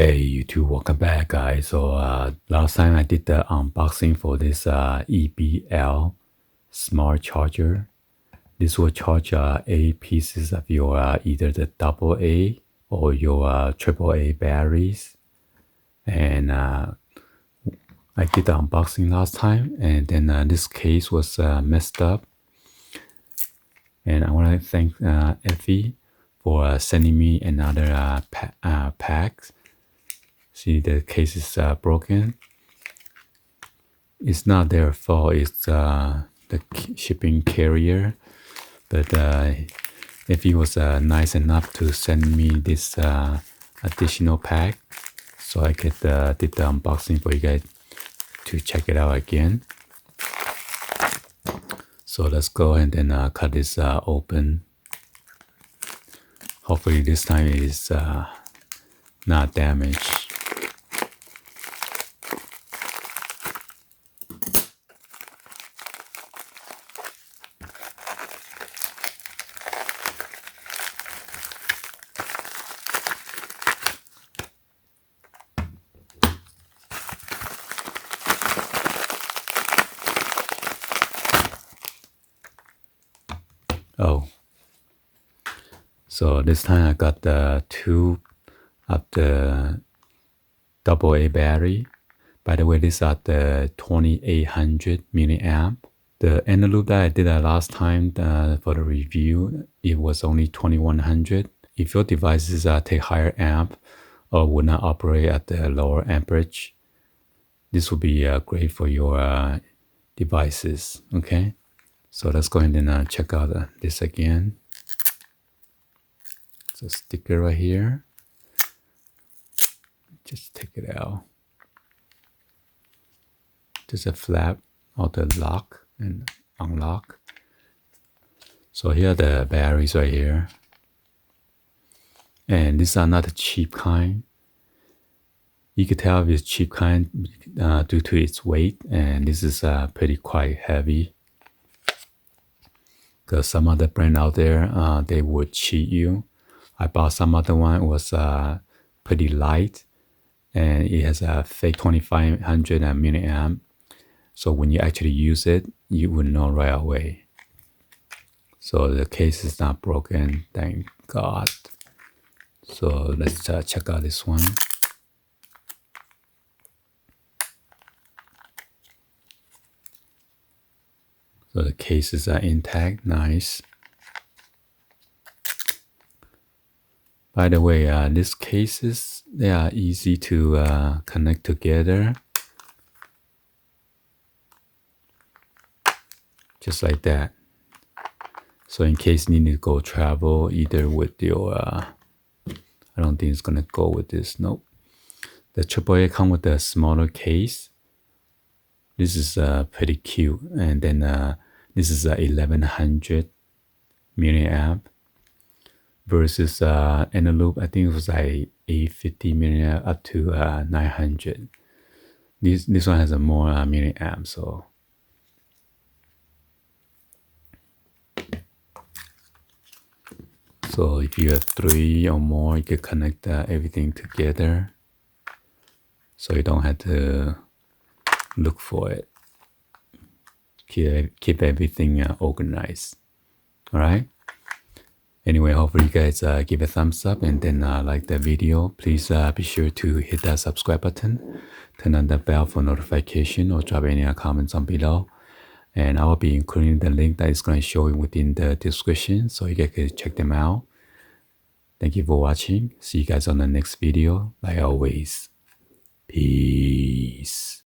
Hey YouTube, welcome back guys. So last time I did the unboxing for this EBL smart charger. This will charge 8 pieces of your either the AA or your AAA batteries. And I did the unboxing last time, and then this case was messed up. And I want to thank Effie for sending me another pack. See, the case is broken. It's not their fault. It's the shipping carrier. But if he was nice enough to send me this additional pack, so I could did the unboxing for you guys to check it out again. So let's go ahead and cut this open. Hopefully this time it is not damaged. Oh, so this time I got the 2 of the AA battery. By the way, these are the 2800 milliamp. The inner loop that I did last time for the review, it was only 2100. If your devices take higher amp or would not operate at the lower amperage, this would be great for your devices. Okay. So let's go ahead and check out this again. It's a sticker right here. Just take it out. There's a flap of the lock and unlock. So here are the batteries right here. And these are not the cheap kind. You can tell it's cheap kind due to its weight, and this is pretty quite heavy. Because some other brand out there, they would cheat you. I bought some other one, it was pretty light, and it has a fake 2500 milliamp. So when you actually use it, you would know right away. So the case is not broken, thank God. So let's check out this one. So the cases are intact, nice. By the way, these cases, they are easy to connect together. Just like that. So in case you need to go travel, either with your, I don't think it's gonna go with this, nope. The AAA come with a smaller case. This is pretty cute, and then this is 1100 milliamp versus inner loop. I think it was like 850 milliamp up to 900. This one has a more milliamp. So if you have 3 or more, you can connect everything together, so you don't have to look for it. Keep everything organized. All right. Anyway, hopefully you guys give a thumbs up and then like the video. Please be sure to hit that subscribe button, turn on the bell for notification, or drop any comments on below. And I will be including the link that is going to show within the description, so you guys can check them out. Thank you for watching. See you guys on the next video. Like always, peace.